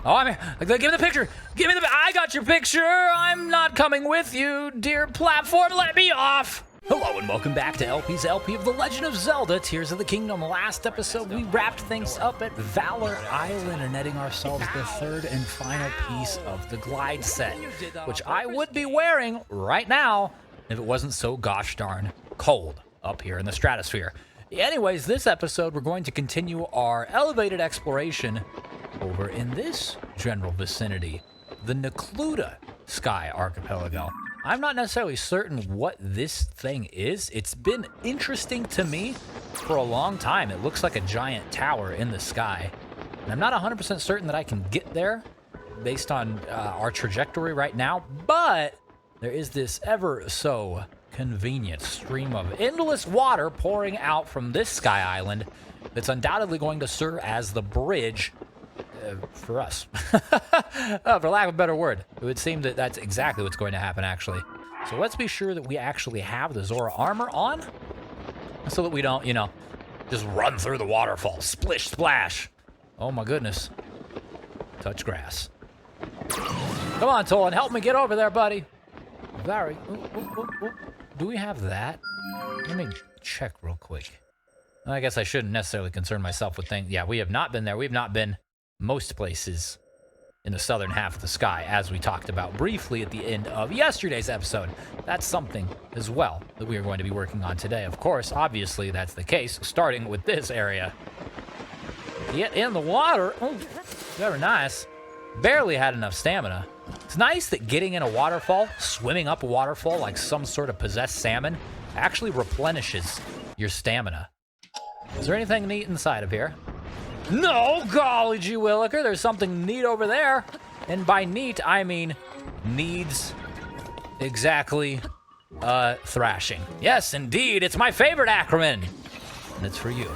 Oh, I mean, give me the picture. Give me the. I got your picture. I'm not coming with you, dear platform. Let me off. Hello and welcome back to LP's LP of The Legend of Zelda, Tears of the Kingdom. Last episode, we wrapped things up at Valor Island and netting ourselves the third and final piece of the glide set, which I would be wearing right now if it wasn't so gosh darn cold up here in the stratosphere. Anyways, this episode, we're going to continue our elevated exploration over in this general vicinity, the Necluda Sky archipelago. I'm not necessarily certain what this thing is. It's been interesting to me for a long time. It looks like a giant tower in the sky. And I'm not 100% certain that I can get there based on our trajectory right now, but there is this ever so convenient stream of endless water pouring out from this sky island that's undoubtedly going to serve as the bridge for us. For lack of a better word, it would seem that that's exactly what's going to happen, actually. So let's be sure that we actually have the Zora armor on so that we don't, just run through the waterfall. Splish, splash. Oh my goodness. Touch grass. Come on, Tolan, help me get over there, buddy. Very. Do we have that? Let me check real quick. I guess I shouldn't necessarily concern myself with things. Yeah, we have not been there. We've not been most places in the southern half of the sky, as we talked about briefly at the end of yesterday's episode. That's something as well that we are going to be working on today. Of course, obviously, that's the case, starting with this area. Get in the water. Oh, very nice. Barely had enough stamina. It's nice that getting in a waterfall, swimming up a waterfall like some sort of possessed salmon, actually replenishes your stamina. Is there anything neat inside of here? No, golly gee williker, there's something neat over there. And by neat, I mean needs exactly thrashing. Yes, indeed, it's my favorite acronym. And it's for you.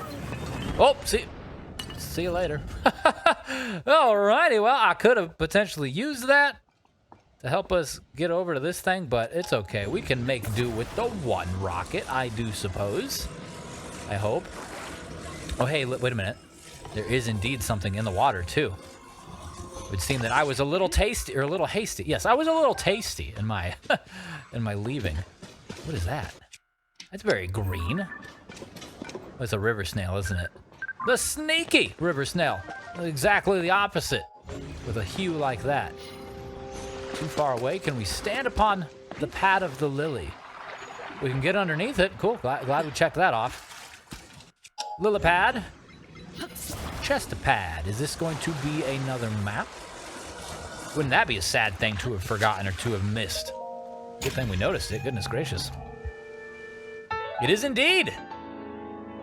Oh, see you later. Alrighty, well, I could have potentially used that to help us get over to this thing, but it's okay. We can make do with the one rocket, I do suppose. I hope. Oh, hey, wait a minute. There is indeed something in the water, too. It would seem that I was a little hasty. Yes, I was a little tasty in my in my leaving. What is that? That's very green. Oh, it's a river snail, isn't it? The sneaky river snail. Exactly the opposite with a hue like that. Too far away. Can we stand upon the pad of the lily? We can get underneath it. Cool. Glad we checked that off. Lily pad. Chestapad. Is this going to be another map? Wouldn't that be a sad thing to have forgotten or to have missed? Good thing we noticed it. Goodness gracious. It is indeed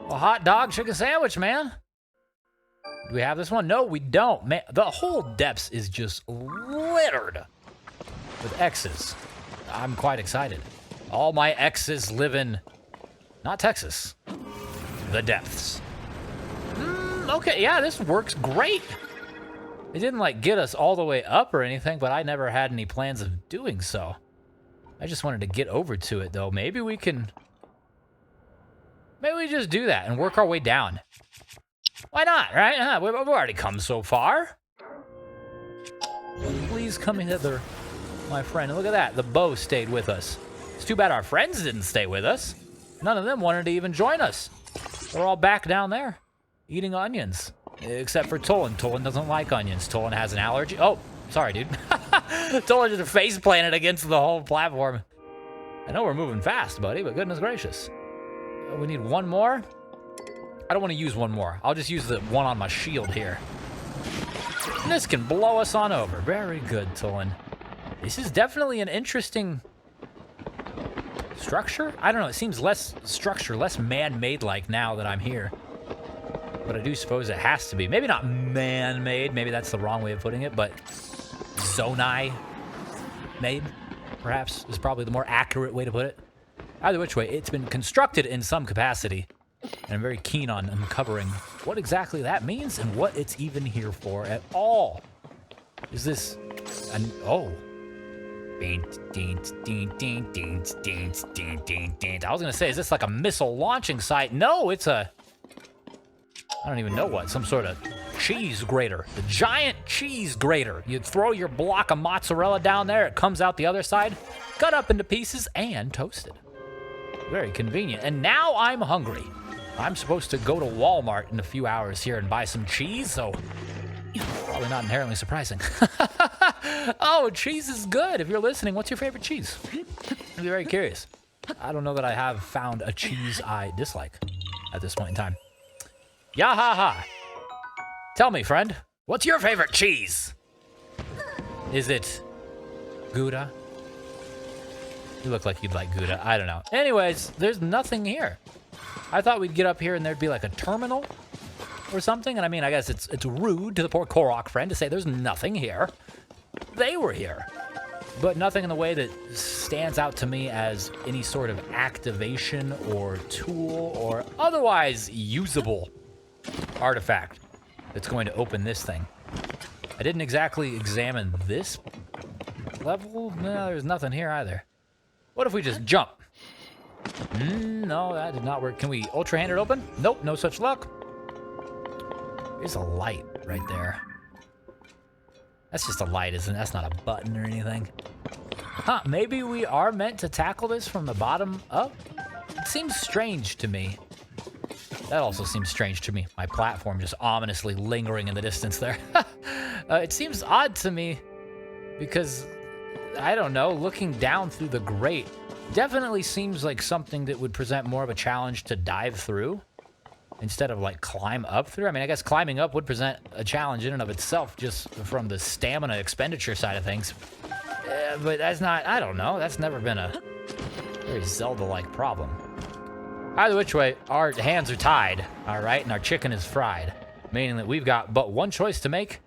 a hot dog chicken sandwich, man. Do we have this one? No, we don't. Man, the whole depths is just littered with X's. I'm quite excited. All my X's live in, not Texas, the depths. Okay, yeah, this works great. It didn't, get us all the way up or anything, but I never had any plans of doing so. I just wanted to get over to it, though. Maybe we just do that and work our way down. Why not, right? We've already come so far. Please come hither, my friend. Look at that. The bow stayed with us. It's too bad our friends didn't stay with us. None of them wanted to even join us. They're all back down there, eating onions. Except for Tolan. Tolan doesn't like onions. Tolan has an allergy. Oh, sorry, dude. Tolan just face planted against the whole platform. I know we're moving fast, buddy, but goodness gracious. We need one more. I don't want to use one more. I'll just use the one on my shield here. And this can blow us on over. Very good, Tolan. This is definitely an interesting structure. I don't know. It seems less structure, less man-made like now that I'm here. But I do suppose it has to be. Maybe not man-made. Maybe that's the wrong way of putting it, but Zonaite made, perhaps, is probably the more accurate way to put it. Either which way, it's been constructed in some capacity, and I'm very keen on uncovering what exactly that means and what it's even here for at all. Is this an... Oh. I was going to say, is this like a missile launching site? No, it's a... I don't even know what. Some sort of cheese grater, the giant cheese grater. You throw your block of mozzarella down there, it comes out the other side, cut up into pieces and toasted. Very convenient. And now I'm hungry. I'm supposed to go to Walmart in a few hours here and buy some cheese, so probably not inherently surprising. Oh, cheese is good. If you're listening, what's your favorite cheese? I'd be very curious. I don't know that I have found a cheese I dislike at this point in time. Yahaha. Tell me, friend, what's your favorite cheese? Is it Gouda? You look like you'd like Gouda. I don't know. Anyways, there's nothing here. I thought we'd get up here and there'd be like a terminal or something. And I mean, I guess it's rude to the poor Korok friend to say there's nothing here. They were here. But nothing in the way that stands out to me as any sort of activation or tool or otherwise usable artifact that's going to open this thing. I didn't exactly examine this level. No, there's nothing here either. What if we just jump? No, that did not work. Can we ultra hand it open? Nope, no such luck. There's a light right there. That's just a light, isn't it? That's not a button or anything. Huh, maybe we are meant to tackle this from the bottom up? It seems strange to me. That also seems strange to me. My platform just ominously lingering in the distance there. It seems odd to me because, I don't know, looking down through the grate definitely seems like something that would present more of a challenge to dive through instead of like climb up through. I mean, I guess climbing up would present a challenge in and of itself just from the stamina expenditure side of things. But that's not, I don't know, that's never been a very Zelda-like problem. Either which way, our hands are tied, all right, and our chicken is fried, meaning that we've got but one choice to make,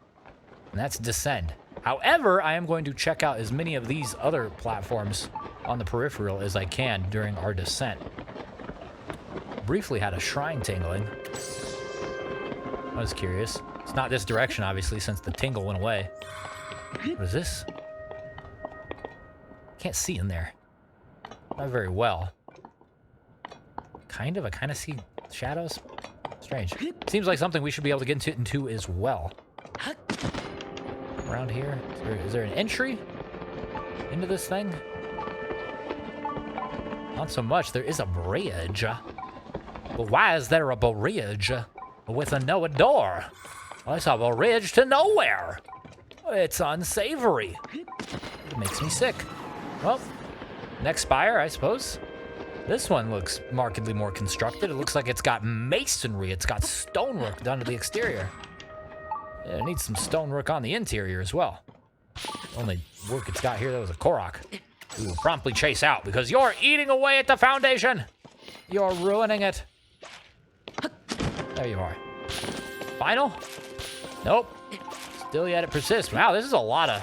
and that's descend. However, I am going to check out as many of these other platforms on the peripheral as I can during our descent. Briefly had a shrine tingling. I was curious. It's not this direction, obviously, since the tingle went away. What is this? Can't see in there. Not very well. Kind of. I kind of see shadows. Strange. Seems like something we should be able to get into as well. Around here? Is there an entry into this thing? Not so much. There is a bridge. But why is there a bridge with no door? Well, it's a bridge to nowhere. It's unsavory. It makes me sick. Well, next spire, I suppose. This one looks markedly more constructed. It looks like it's got masonry. It's got stonework done to the exterior. Yeah, it needs some stonework on the interior as well. The only work it's got here, that was a Korok. We will promptly chase out because you're eating away at the foundation. You're ruining it. There you are. Final? Nope. Still yet it persists. Wow, this is a lot of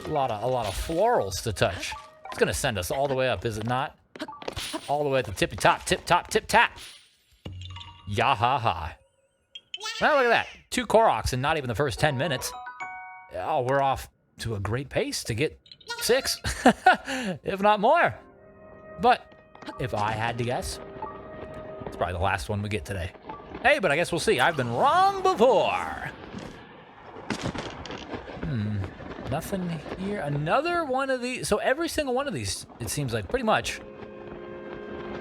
florals to touch. It's gonna send us all the way up, is it not? All the way at the tippy top, tip top, tip tap. Yahaha. Well, look at that. 2 Koroks in not even the first 10 minutes. Oh, we're off to a great pace to get 6, if not more. But if I had to guess, it's probably the last one we get today. Hey, but I guess we'll see. I've been wrong before. Nothing here. Another one of these. So every single one of these, it seems like, pretty much,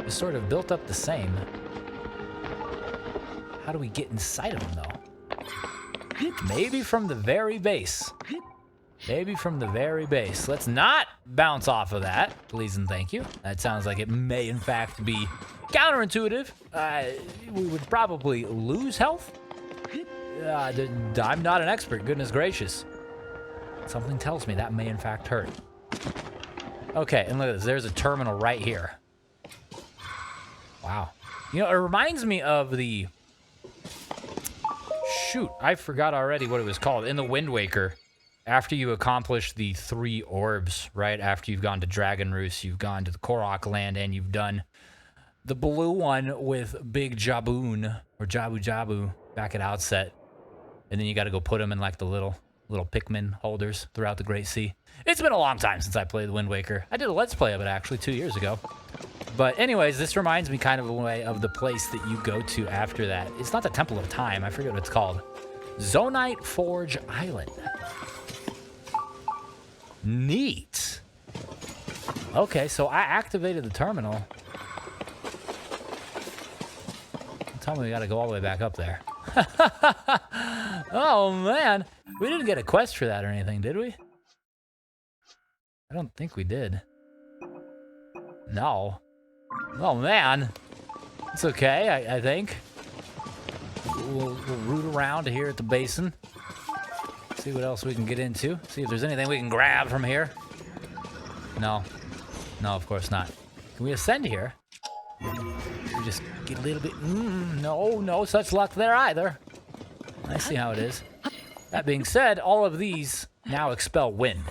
is sort of built up the same. How do we get inside of them, though? Maybe from the very base. Maybe from the very base. Let's not bounce off of that, please and thank you. That sounds like it may, in fact, be counterintuitive. We would probably lose health. I'm not an expert, goodness gracious. Something tells me that may, in fact, hurt. Okay, and look at this. There's a terminal right here. Wow. You know, it reminds me of the... Shoot, I forgot already what it was called. In the Wind Waker, after you accomplish the 3 orbs, right? After you've gone to Dragon Roost, you've gone to the Korok land, and you've done the blue one with Big Jaboon, or Jabu Jabu, back at outset. And then you got to go put them in, like, the little Pikmin holders throughout the Great Sea. It's been a long time since I played the Wind Waker. I did a Let's Play of it, actually, 2 years ago. But anyways, this reminds me kind of a way of the place that you go to after that. It's not the Temple of Time. I forget what it's called. Zonaite Forge Island. Neat. Okay, so I activated the terminal. Tell me we gotta go all the way back up there. Oh, man. We didn't get a quest for that or anything, did we? I don't think we did. No. Oh, man. It's okay, I think. We'll root around here at the basin. See what else we can get into. See if there's anything we can grab from here. No. No, of course not. Can we ascend here? We just get a little bit... no such luck there either. I see how it is. That being said, all of these now expel wind.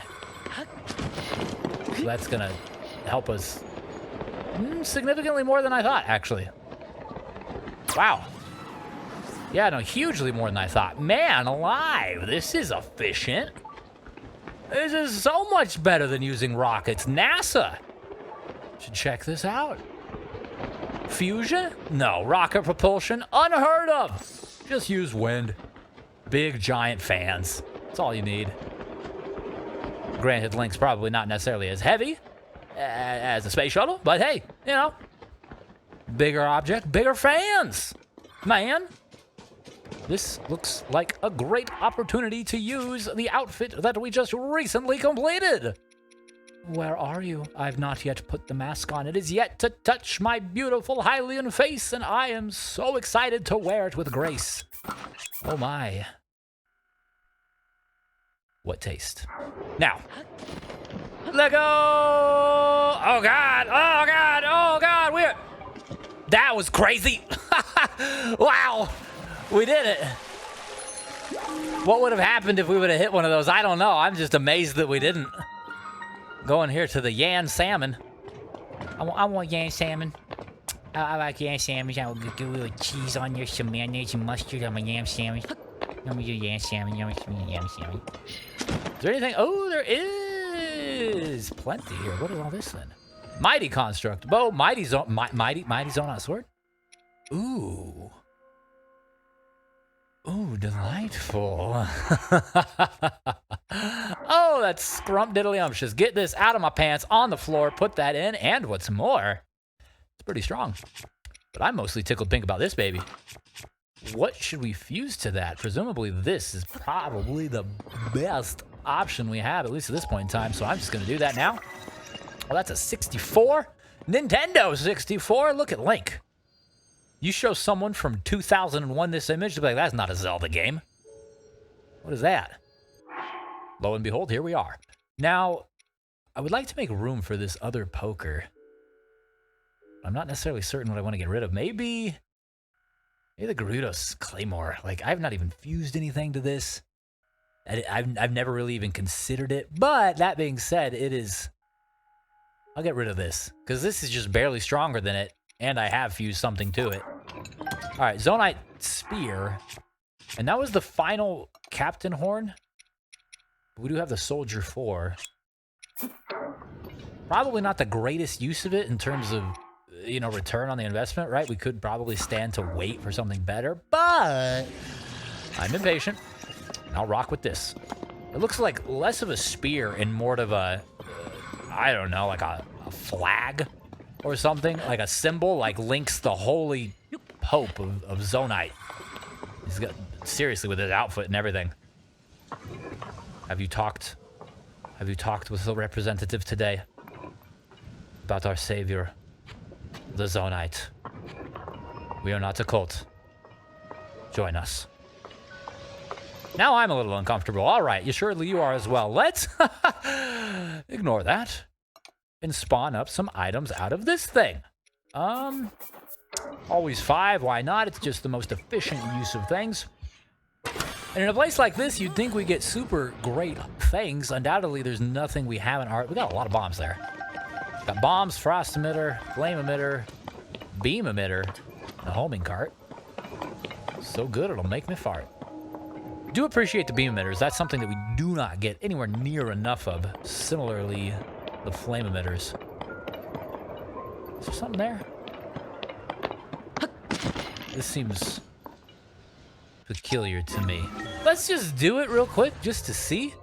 So that's going to help us significantly more than I thought, actually. Wow. Yeah, no, hugely more than I thought. Man alive, this is efficient. This is so much better than using rockets. NASA should check this out. Fusion? No. Rocket propulsion? Unheard of. Just use wind. Big, giant fans. That's all you need. Granted, Link's probably not necessarily as heavy as a space shuttle, but hey, you know, bigger object, bigger fans. Man, this looks like a great opportunity to use the outfit that we just recently completed. Where are you? I've not yet put the mask on. It is yet to touch my beautiful Hylian face, and I am so excited to wear it with grace. Oh my. What taste? Now, let go! Oh God, oh God, oh God, that was crazy. Wow, we did it. What would have happened if we would have hit one of those? I don't know. I'm just amazed that we didn't. Going here to the Yan salmon. I want Yan salmon. I like Yan salmon. I will get a little cheese on there, some mayonnaise and mustard on my yam sandwich. Let me do Yan salmon. Yam salmon. Is there anything? Oh, there is plenty here. What is all this then? Mighty construct. Bow. Mighty Zonaite sword. Ooh. Ooh, delightful. Oh, that's scrumptiddlyumptious. Get this out of my pants on the floor, put that in, and what's more, it's pretty strong. But I'm mostly tickled pink about this baby. What should we fuse to that? Presumably this is probably the best option we have, at least at this point in time, so I'm just going to do that now. Well, that's a 64. Nintendo 64. Look at Link. You show someone from 2001 this image, they'll be like, that's not a Zelda game. What is that? Lo and behold, here we are. Now, I would like to make room for this other poker. I'm not necessarily certain what I want to get rid of. Maybe the Gerudo's Claymore. Like, I've not even fused anything to this. I've never really even considered it. But that being said, it is... I'll get rid of this, because this is just barely stronger than it. And I have fused something to it. All right, Zonaite Spear. And that was the final Captain Horn. We do have the Soldier 4. Probably not the greatest use of it in terms of, you know, return on the investment, right? We could probably stand to wait for something better, but I'm impatient. And I'll rock with this. It looks like less of a spear and more of a, I don't know, like a flag. Or something, like a symbol, like Link's the holy pope of Zonaite. He's got, seriously, with his outfit and everything. Have you talked with the representative today about our savior, the Zonaite? We are not a cult. Join us. Now I'm a little uncomfortable. All right, surely you are as well. Let's ignore that. And spawn up some items out of this thing. Always 5, why not? It's just the most efficient use of things. And in a place like this, you'd think we get super great things. Undoubtedly, there's nothing we haven't already. We got a lot of bombs there. Got bombs, frost emitter, flame emitter, beam emitter, and a homing cart. So good, it'll make me fart. Do appreciate the beam emitters. That's something that we do not get anywhere near enough of. Similarly, the flame emitters. Is there something there? This seems peculiar to me. Let's just do it real quick, just to see.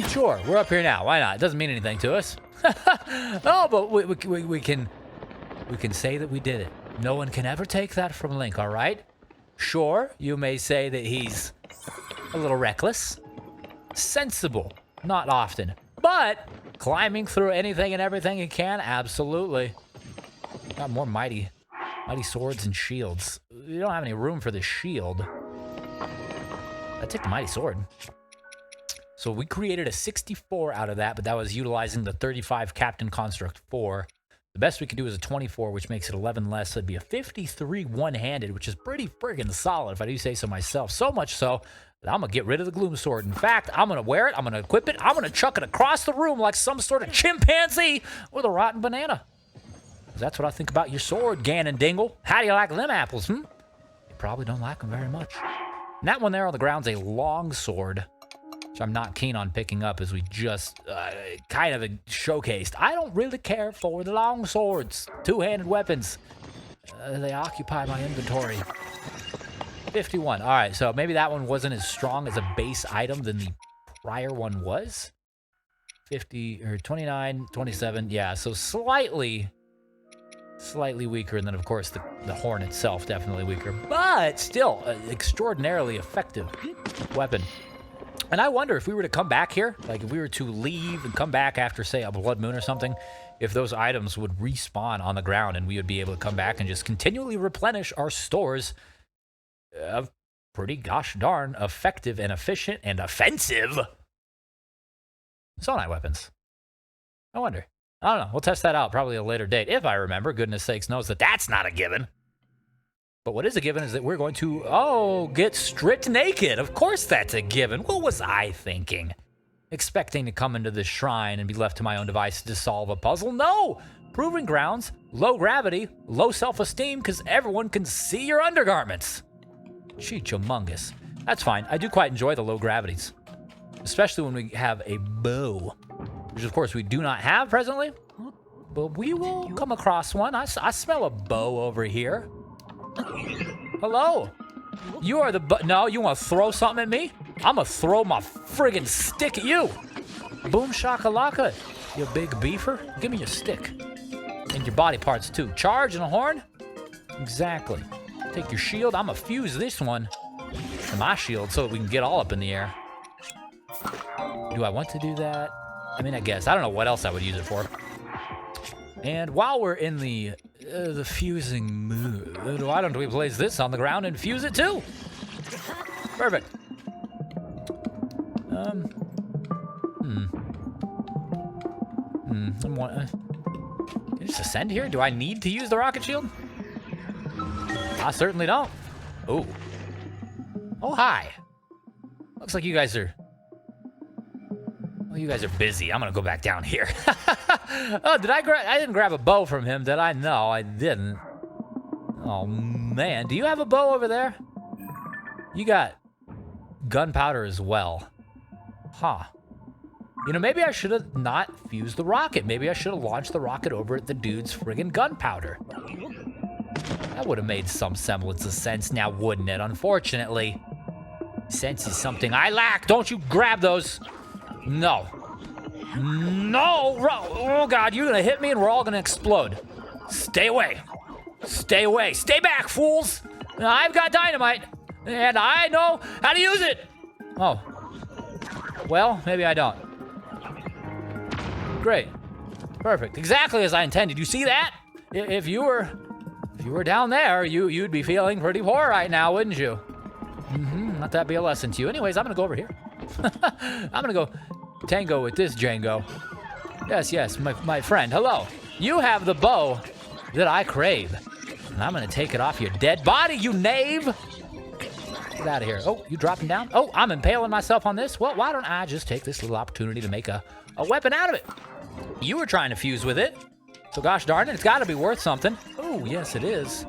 Sure, we're up here now. Why not? It doesn't mean anything to us. Oh, but we can say that we did it. No one can ever take that from Link, all right? Sure, you may say that he's a little reckless. Sensible, not often. But climbing through anything and everything he can, absolutely. Got more mighty swords and shields. You don't have any room for the shield. I'd take the mighty sword. So we created a 64 out of that, but that was utilizing the 35 Captain Construct 4. The best we could do is a 24, which makes it 11 less. So it'd be a 53 one-handed, which is pretty friggin' solid, if I do say so myself. So much so that I'm going to get rid of the Gloom Sword. In fact, I'm going to wear it, I'm going to equip it, I'm going to chuck it across the room like some sort of chimpanzee with a rotten banana. That's what I think about your sword, Ganon Dingle. How do you like them apples, You probably don't like them very much. And that one there on the ground's a long sword, which I'm not keen on picking up, as we just kind of showcased. I don't really care for the long swords, two-handed weapons. They occupy my inventory. 51. All right, so maybe that one wasn't as strong as a base item than the prior one was. 50 or 29, 27. Yeah, so slightly weaker, and then of course the horn itself definitely weaker, but still an extraordinarily effective weapon. And I wonder if we were to come back here, like if we were to leave and come back after, say, a blood moon or something, if those items would respawn on the ground and we would be able to come back and just continually replenish our stores of pretty gosh darn effective and efficient and offensive Zonaite weapons. I wonder. I don't know. We'll test that out probably at a later date. If I remember, goodness sakes knows that that's not a given. But what is a given is that we're going to, get stripped naked. Of course that's a given. What was I thinking? Expecting to come into this shrine and be left to my own devices to solve a puzzle? No! Proving grounds, low gravity, low self-esteem, because everyone can see your undergarments. Cheech-o-mungus. That's fine. I do quite enjoy the low gravities. Especially when we have a bow. Which, of course, we do not have presently. But we will come across one. I smell a bow over here. Hello? You are the no, you want to throw something at me? I'm going to throw my friggin' stick at you. Boom shakalaka, you big beefer. Give me your stick. And your body parts, too. Charge and a horn? Exactly. Take your shield. I'm going to fuse this one to my shield so that we can get all up in the air. Do I want to do that? I mean, I guess. I don't know what else I would use it for. And while we're in the fusing mood, why don't we place this on the ground and fuse it too? Perfect. Can I just ascend here? Do I need to use the rocket shield? I certainly don't. Oh. Oh, hi. Looks like you guys are... Well, you guys are busy. I'm gonna go back down here. Oh, I didn't grab a bow from him, did I? No, I didn't. Oh, man. Do you have a bow over there? You got gunpowder as well. Huh. You know, maybe I should have not fused the rocket. Maybe I should have launched the rocket over at the dude's friggin' gunpowder. That would have made some semblance of sense now, wouldn't it? Unfortunately, sense is something I lack. Don't you grab those. No. No! Oh, God, you're gonna hit me and we're all gonna explode. Stay away. Stay away. Stay back, fools! I've got dynamite, and I know how to use it! Oh. Well, maybe I don't. Great. Perfect. Exactly as I intended. You see that? If you were down there, you'd be feeling pretty poor right now, wouldn't you? Let that be a lesson to you. Anyways, I'm gonna go over here. I'm gonna go tango with this Django. Yes, my friend, hello. You have the bow that I crave. And I'm gonna take it off your dead body, you knave! Get out of here. Oh, you dropping down? Oh, I'm impaling myself on this? Well, why don't I just take this little opportunity to make a weapon out of it? You were trying to fuse with it. So gosh darn it, it's gotta be worth something. Oh, yes it is.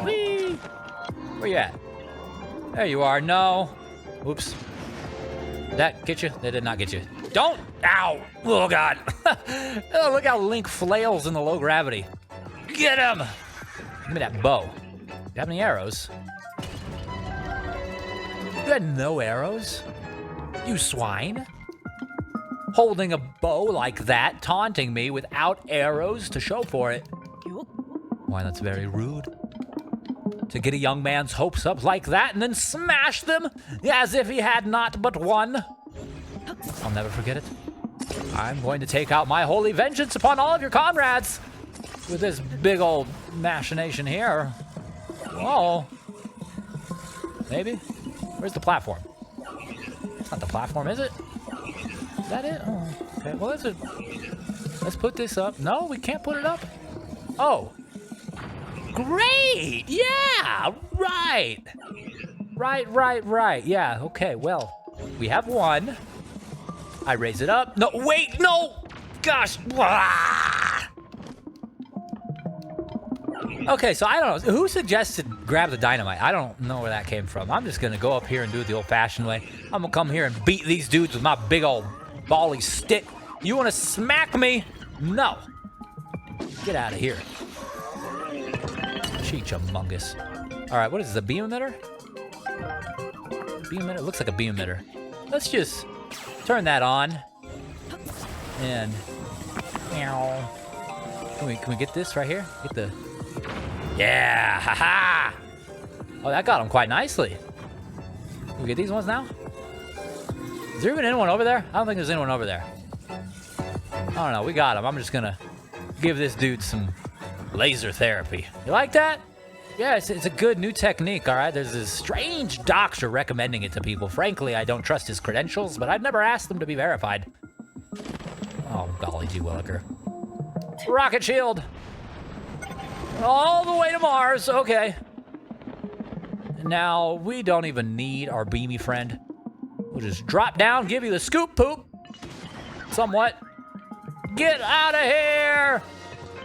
Whee! Where you at? There you are. No. Oops. Did that get you? That did not get you. Don't! Ow! Oh, God. Oh, look how Link flails in the low gravity. Get him! Give me that bow. Do you have any arrows? You had no arrows? You swine? Holding a bow like that, taunting me without arrows to show for it. Why, that's very rude. To get a young man's hopes up like that and then smash them as if he had not but one. I'll never forget it. I'm going to take out my holy vengeance upon all of your comrades with this big old machination here. Whoa. Maybe? Where's the platform? It's not the platform, is it? Is that it? Oh, okay. Well, let's put this up. No, we can't put it up. Oh. Great! Yeah! Right! Right. Yeah, okay, well, we have one. I raise it up. No, wait, no! Gosh. Okay, so I don't know. Who suggested grab the dynamite? I don't know where that came from. I'm just gonna go up here and do it the old-fashioned way. I'm gonna come here and beat these dudes with my big old bally stick. You wanna smack me? No. Get out of here. Cheech-a-mungus. All right, what is this, a beam emitter? Beam emitter? Looks like a beam emitter. Let's just turn that on. And... Can we get this right here? Get the... Yeah! Ha-ha! Oh, that got him quite nicely. Can we get these ones now? Is there even anyone over there? I don't think there's anyone over there. I don't know, we got him. I'm just gonna give this dude some laser therapy. You like that? Yeah, it's a good new technique, all right? There's this strange doctor recommending it to people. Frankly, I don't trust his credentials, but I've never asked them to be verified. Oh, golly gee williker. Rocket shield! All the way to Mars, okay. Now, we don't even need our beamy friend. We'll just drop down, give you the scoop poop. Somewhat. Get out of here!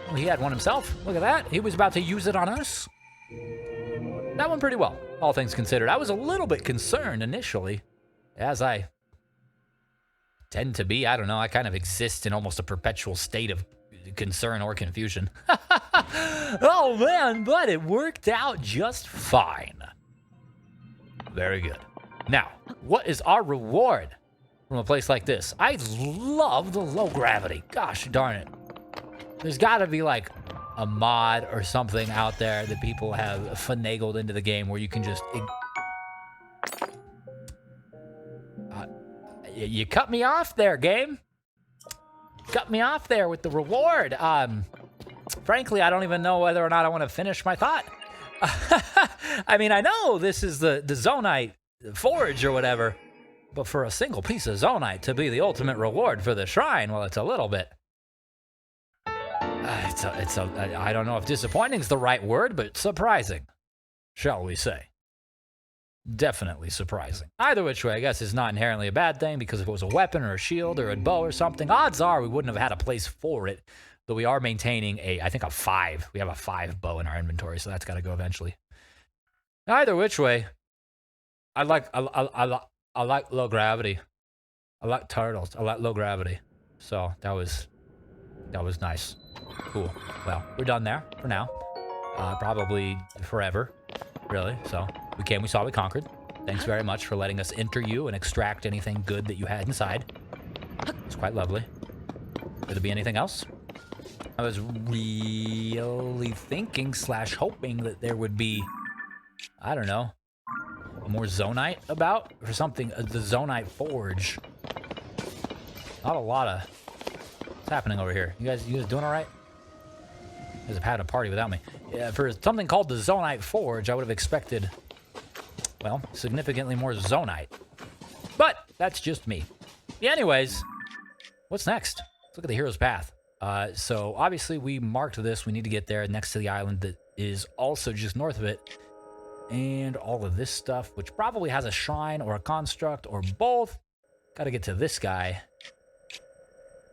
Well, he had one himself. Look at that. He was about to use it on us. That went pretty well, all things considered. I was a little bit concerned initially, as I tend to be. I don't know. I kind of exist in almost a perpetual state of concern or confusion. Oh, man, but it worked out just fine. Very good. Now, what is our reward from a place like this? I love the low gravity. Gosh darn it. There's got to be like a mod or something out there that people have finagled into the game where you can just... you cut me off there, game. Cut me off there with the reward. Frankly, I don't even know whether or not I want to finish my thought. I mean, I know this is the Zonaite forge or whatever, but for a single piece of Zonaite to be the ultimate reward for the shrine, well, it's a little bit... I don't know if disappointing is the right word, but surprising, shall we say. Definitely surprising. Either which way, I guess it's not inherently a bad thing, because if it was a weapon or a shield or a bow or something, odds are we wouldn't have had a place for it, though we are maintaining I think a 5. We have a 5 bow in our inventory, so that's got to go eventually. Either which way, I like low gravity. I like turtles. I like low gravity. So that was nice. Cool. Well, we're done there for now. Probably forever, really. So we came, we saw, we conquered. Thanks very much for letting us enter you and extract anything good that you had inside. It's quite lovely. Could there be anything else? I was really thinking / hoping that there would be, I don't know, more Zonaite about or something. The Zonaite forge. Not a lot of... What's happening over here? You guys doing all right? You guys have had a party without me. Yeah, for something called the Zonaite forge, I would have expected, well, significantly more Zonaite. But that's just me. Yeah, anyways, what's next? Let's look at the hero's path. So obviously we marked this. We need to get there next to the island that is also just north of it. And all of this stuff, which probably has a shrine or a construct or both. Got to get to this guy.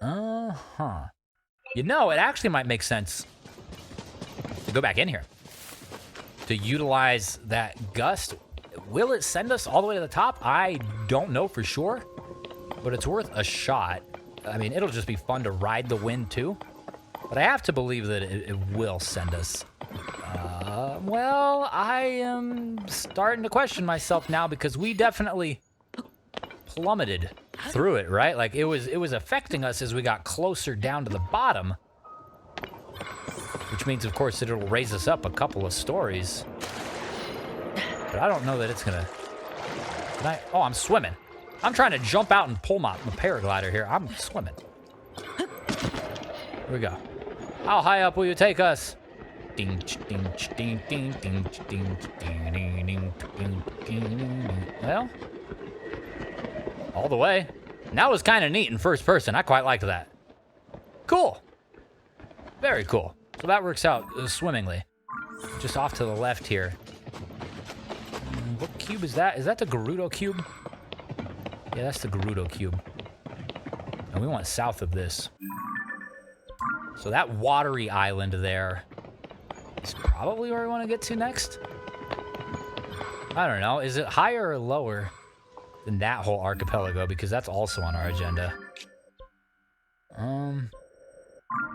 You know, it actually might make sense to go back in here. To utilize that gust. Will it send us all the way to the top? I don't know for sure. but it's worth a shot. I mean, it'll just be fun to ride the wind too. But I have to believe that it will send us. Well, I am starting to question myself now because we definitely plummeted through it, right? Like it was affecting us as we got closer down to the bottom. Which means, of course, that it'll raise us up a couple of stories. But I don't know that it's gonna... Oh, I'm swimming. I'm trying to jump out and pull my paraglider here. I'm swimming. Here we go. How high up will you take us? Ding, ding, ding, ding, ding, ding, ding, ding, ding. Well, all the way. And that was kind of neat in first person. I quite liked that. Cool. Very cool. So that works out swimmingly. Just off to the left here. What cube is that? Is that the Gerudo cube? Yeah, that's the Gerudo cube. And we want south of this. So that watery island there is probably where we want to get to next. I don't know. Is it higher or lower than that whole archipelago? Because that's also on our agenda.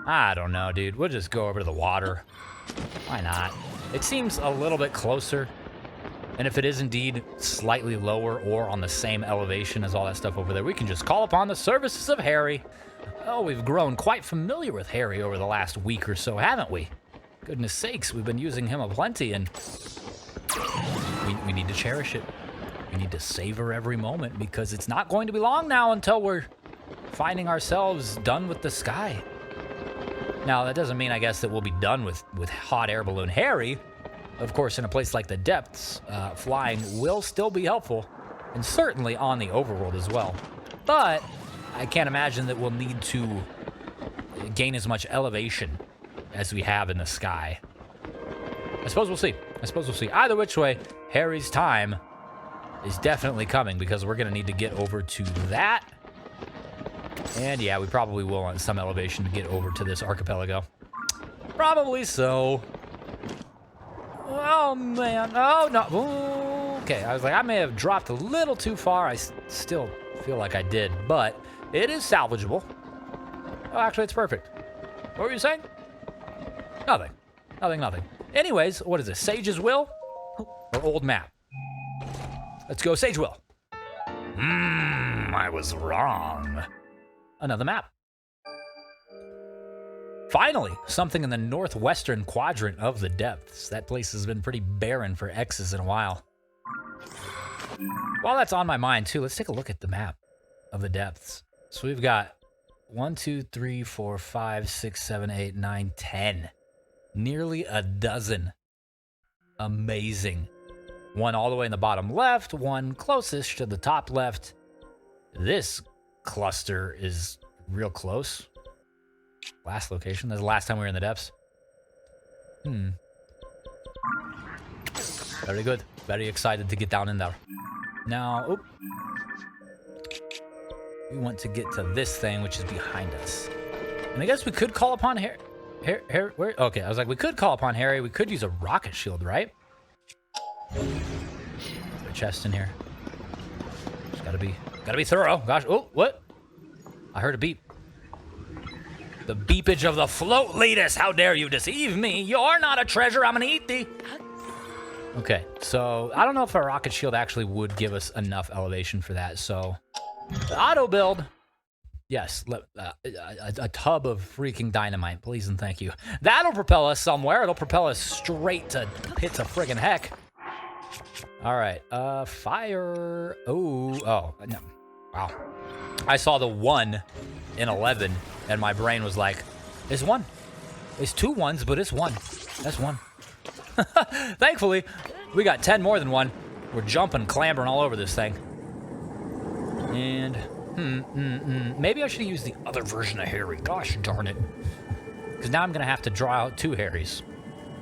I don't know, dude. We'll just go over to the water. Why not? It seems a little bit closer. And if it is indeed slightly lower or on the same elevation as all that stuff over there, we can just call upon the services of Harry. Oh, we've grown quite familiar with Harry over the last week or so, haven't we? Goodness sakes, we've been using him aplenty, and we need to cherish it. We need to savor every moment, because it's not going to be long now until we're finding ourselves done with the sky. Now, that doesn't mean, I guess, that we'll be done with hot air balloon Harry. Of course, in a place like the depths, flying will still be helpful, and certainly on the overworld as well. But I can't imagine that we'll need to gain as much elevation as we have in the sky. I suppose we'll see. Either which way, Harry's time is definitely coming, because we're going to need to get over to that. And yeah, we probably will on some elevation to get over to this archipelago. Probably so. Oh, man. Oh, no. Ooh, okay, I was like, I may have dropped a little too far. I still feel like I did, but it is salvageable. Oh, actually, it's perfect. What were you saying? Nothing. Anyways, what is this? Sage's Will? Or Old Map? Let's go Sage Will. I was wrong. Another map. Finally, something in the northwestern quadrant of the depths. That place has been pretty barren for X's in a while. While that's on my mind, too, let's take a look at the map of the depths. So we've got 1, 2, 3, 4, 5, 6, 7, 8, 9, 10. Nearly a dozen. Amazing. One all the way in the bottom left, one closest to the top left. This cluster is real close. Last location. That's the last time we were in the depths. Very good. Very excited to get down in there. Now, we want to get to this thing, which is behind us. And I guess we could call upon Harry. Where? Okay, I was like, we could call upon Harry. We could use a rocket shield, right? Is there a chest in here? Just gotta be thorough. Gosh, oh, what? I heard a beep. The beepage of the float lead us. How dare you deceive me? You're not a treasure. I'm gonna eat thee. Okay, so I don't know if a rocket shield actually would give us enough elevation for that. So auto build. Yes, a tub of freaking dynamite, please and thank you. That'll propel us somewhere. It'll propel us straight to pits of friggin' heck. All right, fire. Oh, no. Wow. I saw the 1 in 11, and my brain was like, it's 1. It's 2 1s, but it's 1. That's 1. Thankfully, we got 10 more than 1. We're jumping, clambering all over this thing. And, maybe I should use the other version of Harry. Gosh darn it. Because now I'm going to have to draw out 2 Harrys.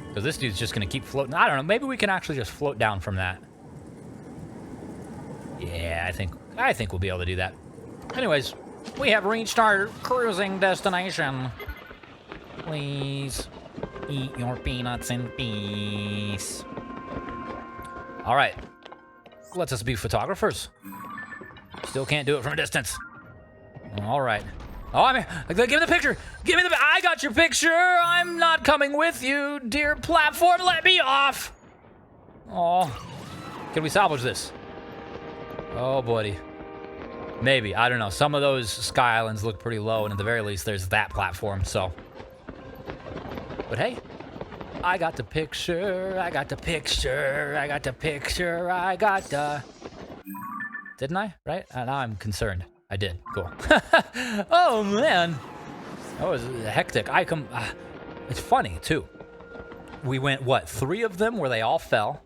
Because this dude's just going to keep floating. I don't know. Maybe we can actually just float down from that. Yeah, I think we'll be able to do that. Anyways, we have reached our cruising destination. Please eat your peanuts in peace. All right. Let us be photographers. Still can't do it from a distance. All right. Oh, I'm here. Give me the picture. Give me the. I got your picture. I'm not coming with you, dear platform. Let me off. Oh, can we salvage this? Oh, buddy. Maybe. I don't know. Some of those sky islands look pretty low, and at the very least, there's that platform. So, but hey, I got the picture. I got the picture. I got the picture. I got the. Didn't I? Right? Now I'm concerned. I did. Cool. Oh, man. That was hectic. It's funny, too. We went, what, 3 of them where they all fell.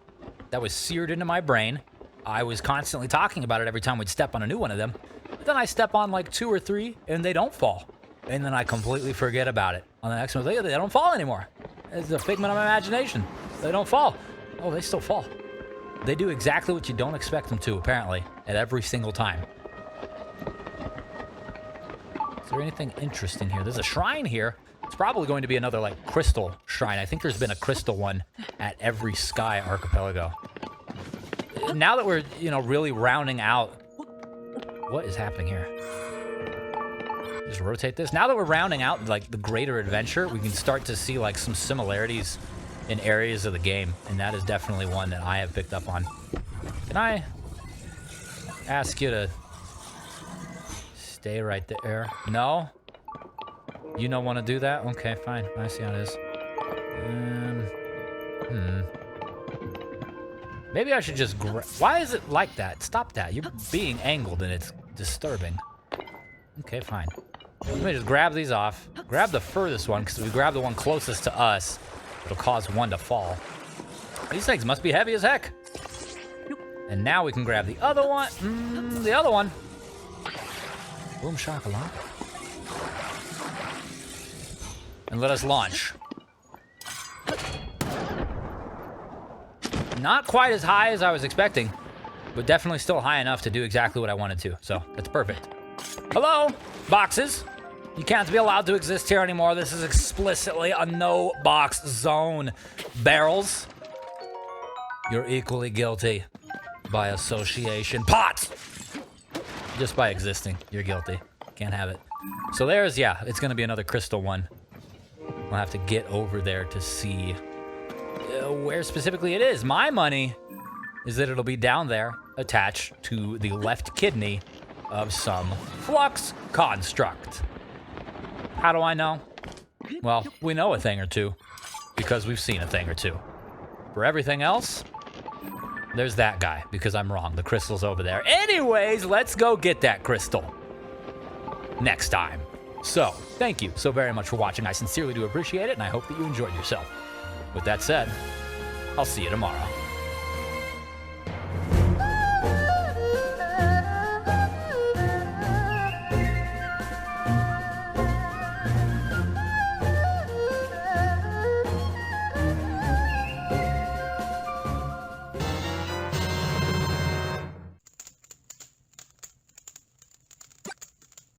That was seared into my brain. I was constantly talking about it every time we'd step on a new one of them. But then I step on like 2 or 3, and they don't fall. And then I completely forget about it. On the next one, they don't fall anymore. It's a figment of my imagination. They don't fall. Oh, they still fall. They do exactly what you don't expect them to, apparently, at every single time. Is there anything interesting here? There's a shrine here. It's probably going to be another, like, crystal shrine. I think there's been a crystal one at every Sky archipelago. Now that we're, really rounding out... What is happening here? Just rotate this. Now that we're rounding out, like, the greater adventure, we can start to see, like, some similarities in areas of the game. And that is definitely one that I have picked up on. Can I ask you to... stay right there? No? You don't want to do that? Okay, fine. I see how it is. Maybe I should just why is it like that? Stop that. You're being angled and it's disturbing. Okay, fine. Let me just grab these off. Grab the furthest one, because if we grab the one closest to us, it'll cause one to fall. These things must be heavy as heck. And now we can grab the other one. The other one. Boom shakalaka. And let us launch. Not quite as high as I was expecting, but definitely still high enough to do exactly what I wanted to. So that's perfect. Hello, boxes. You can't be allowed to exist here anymore. This is explicitly a no box zone. Barrels. You're equally guilty by association. Pots. Just by existing, you're guilty. Can't have it. So there's, yeah, it's going to be another crystal one. We'll have to get over there to see where specifically it is. My money is that it'll be down there, attached to the left kidney of some flux construct. How do I know? Well, we know a thing or two, because we've seen a thing or two. For everything else, there's that guy, because I'm wrong. The crystal's over there. Anyways, let's go get that crystal next time. So, thank you so very much for watching. I sincerely do appreciate it, and I hope that you enjoyed yourself. With that said, I'll see you tomorrow.